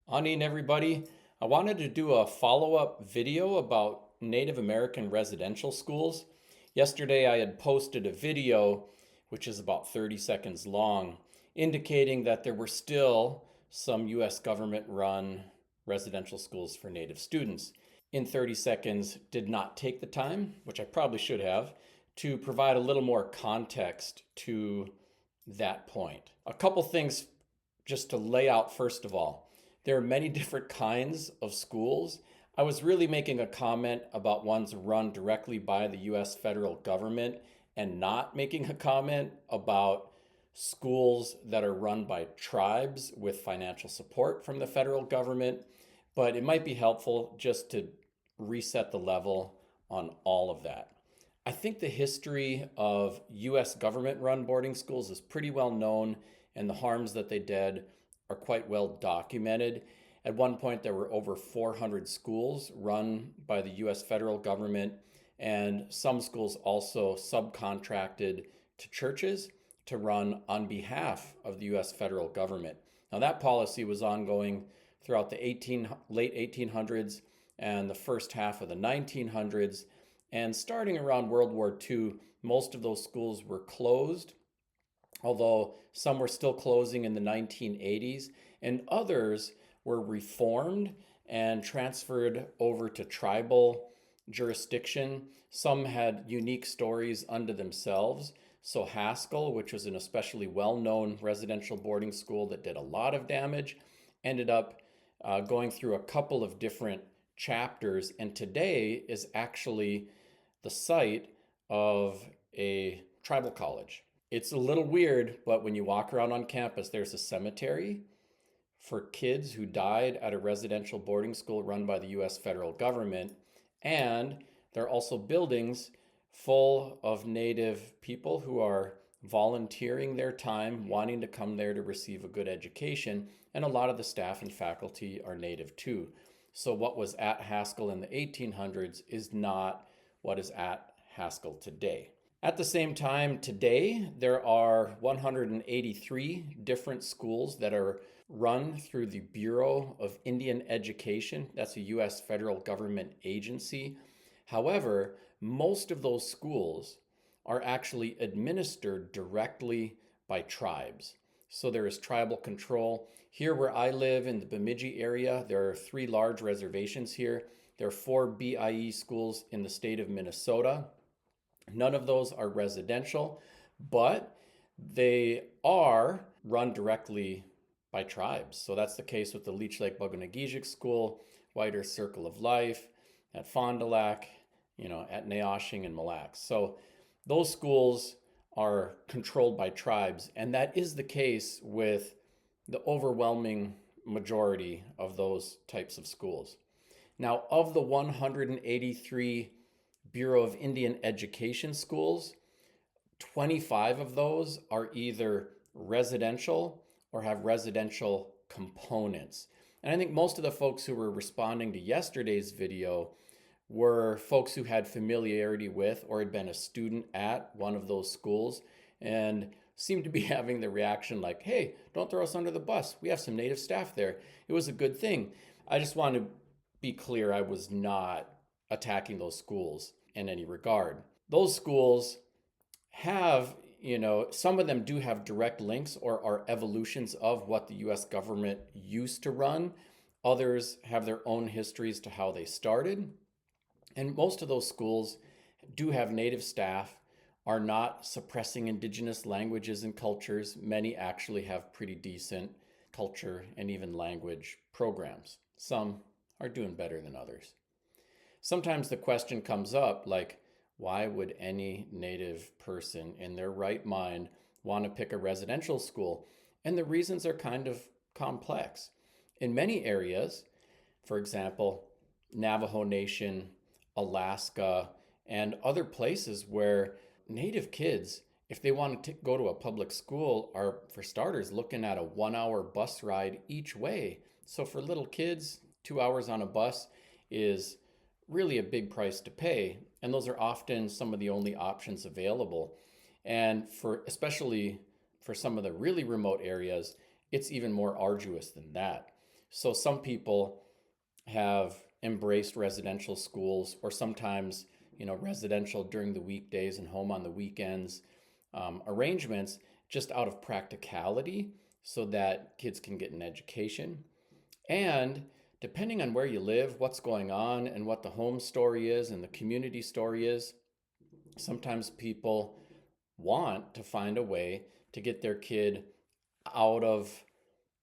Anin, everybody. I wanted to do a follow-up video about Native American residential schools. Yesterday I had posted a video, which is about 30 seconds long, indicating that there were still some US government-run residential schools for Native students. In 30 seconds, did not take the time, which I probably should have, to provide a little more context to that point. A couple things just to lay out first of all. There are many different kinds of schools. I was really making a comment about ones run directly by the US federal government and not making a comment about schools that are run by tribes with financial support from the federal government. But it might be helpful just to reset the level on all of that. I think the history of US government run boarding schools is pretty well known, and the harms that they did are quite well documented. At one point, there were over 400 schools run by the US federal government, and some schools also subcontracted to churches to run on behalf of the US federal government. Now, that policy was ongoing throughout the late 1800s and the first half of the 1900s. And starting around World War II, most of those schools were closed, although some were still closing in the 1980s, and others were reformed and transferred over to tribal jurisdiction. Some had unique stories unto themselves. So Haskell, which was an especially well-known residential boarding school that did a lot of damage, ended up going through a couple of different chapters, and today is actually the site of a tribal college. It's a little weird, but when you walk around on campus, there's a cemetery for kids who died at a residential boarding school run by the US federal government. And there are also buildings full of Native people who are volunteering their time, wanting to come there to receive a good education. And a lot of the staff and faculty are Native too. So what was at Haskell in the 1800s is not what is at Haskell today. At the same time, today, there are 183 different schools that are run through the Bureau of Indian Education. That's a US federal government agency. However, most of those schools are actually administered directly by tribes. So there is tribal control. Here where I live in the Bemidji area, there are 3 large reservations here. There are 4 BIE schools in the state of Minnesota. None of those are residential, but they are run directly by tribes. So that's the case with the Leech Lake Buganagijic School, White Earth Circle of Life, at Fond du Lac, at Neoshing and Mille Lacs. So those schools are controlled by tribes, and that is the case with the overwhelming majority of those types of schools. Now, of the 183 Bureau of Indian Education schools, 25 of those are either residential or have residential components. And I think most of the folks who were responding to yesterday's video were folks who had familiarity with or had been a student at one of those schools and seemed to be having the reaction like, hey, don't throw us under the bus. We have some Native staff there. It was a good thing. I just want to be clear, I was not attacking those schools in any regard. Those schools have, some of them do have direct links or are evolutions of what the US government used to run. Others have their own histories to how they started. And most of those schools do have Native staff, are not suppressing Indigenous languages and cultures. Many actually have pretty decent culture and even language programs. Some are doing better than others. Sometimes the question comes up like, why would any Native person in their right mind want to pick a residential school? And the reasons are kind of complex. In many areas, for example, Navajo Nation, Alaska, and other places where Native kids, if they want to go to a public school, are, for starters, looking at a 1-hour bus ride each way. So for little kids, 2 hours on a bus is really a big price to pay. And those are often some of the only options available. And especially for some of the really remote areas, it's even more arduous than that. So some people have embraced residential schools, or sometimes, residential during the weekdays and home on the weekends arrangements, just out of practicality so that kids can get an education. And depending on where you live, what's going on, and what the home story is and the community story is, sometimes people want to find a way to get their kid out of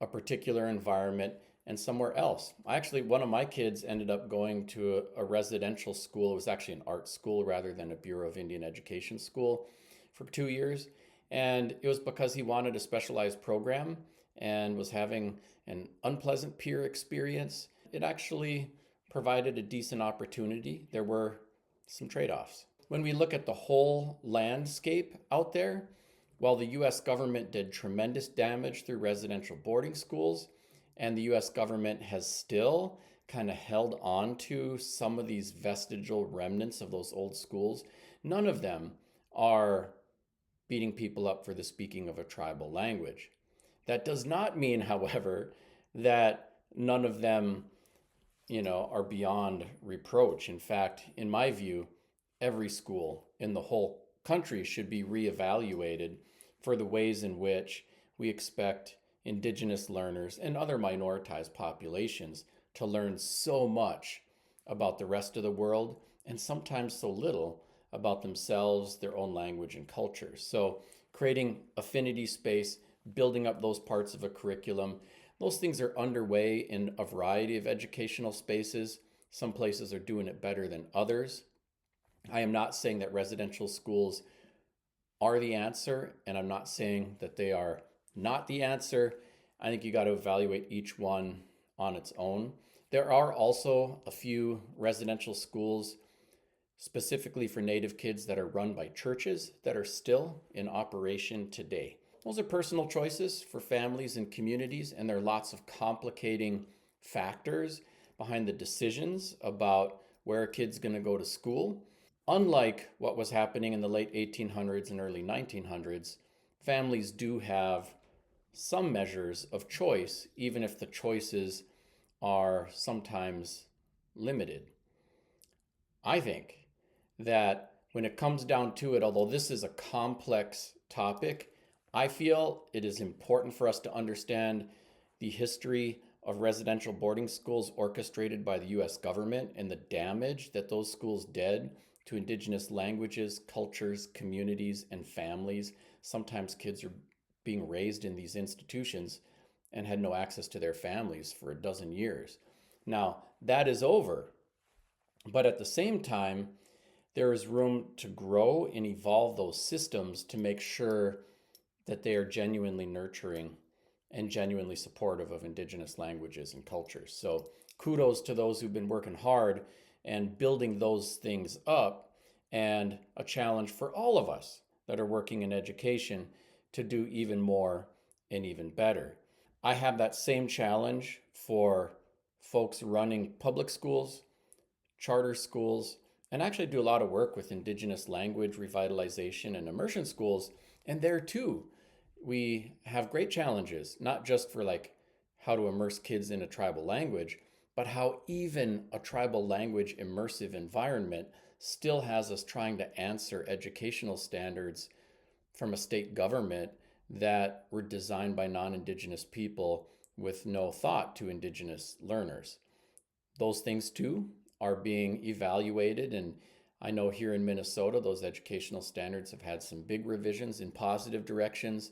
a particular environment and somewhere else. One of my kids ended up going to a residential school. It was actually an art school rather than a Bureau of Indian Education school for 2 years. And it was because he wanted a specialized program and was having an unpleasant peer experience. It actually provided a decent opportunity. There were some trade-offs. When we look at the whole landscape out there, while the US government did tremendous damage through residential boarding schools, and the US government has still kind of held on to some of these vestigial remnants of those old schools, none of them are beating people up for the speaking of a tribal language. That does not mean, however, that none of them, are beyond reproach. In fact, in my view, every school in the whole country should be reevaluated for the ways in which we expect Indigenous learners and other minoritized populations to learn so much about the rest of the world, and sometimes so little about themselves, their own language and culture. So creating affinity space, building up those parts of a curriculum, those things are underway in a variety of educational spaces. Some places are doing it better than others. I am not saying that residential schools are the answer, and I'm not saying that they are not the answer. I think you got to evaluate each one on its own. There are also a few residential schools specifically for Native kids that are run by churches that are still in operation today. Those are personal choices for families and communities, and there are lots of complicating factors behind the decisions about where a kid's going to go to school. Unlike what was happening in the late 1800s and early 1900s, families do have some measures of choice, even if the choices are sometimes limited. I think that when it comes down to it, although this is a complex topic, I feel it is important for us to understand the history of residential boarding schools orchestrated by the US government and the damage that those schools did to Indigenous languages, cultures, communities, and families. Sometimes kids are being raised in these institutions and had no access to their families for a dozen years. Now, that is over, but at the same time, there is room to grow and evolve those systems to make sure that they are genuinely nurturing and genuinely supportive of Indigenous languages and cultures. So kudos to those who've been working hard and building those things up, and a challenge for all of us that are working in education to do even more and even better. I have that same challenge for folks running public schools, charter schools, and actually do a lot of work with Indigenous language revitalization and immersion schools. And there too, we have great challenges, not just for how to immerse kids in a tribal language, but how even a tribal language immersive environment still has us trying to answer educational standards from a state government that were designed by non-Indigenous people with no thought to Indigenous learners. Those things too are being evaluated, and I know here in Minnesota, those educational standards have had some big revisions in positive directions,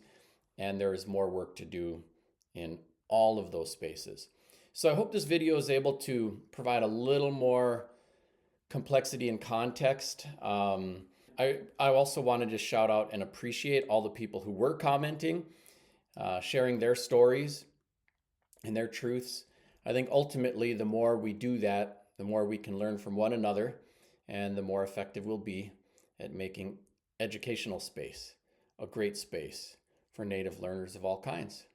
and there is more work to do in all of those spaces. So I hope this video is able to provide a little more complexity and context. I also wanted to shout out and appreciate all the people who were commenting, sharing their stories and their truths. I think ultimately the more we do that, the more we can learn from one another, and the more effective we'll be at making educational space a great space for Native learners of all kinds.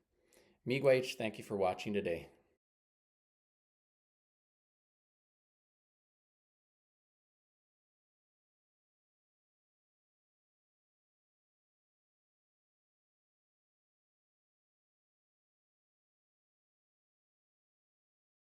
Miigwech, thank you for watching today.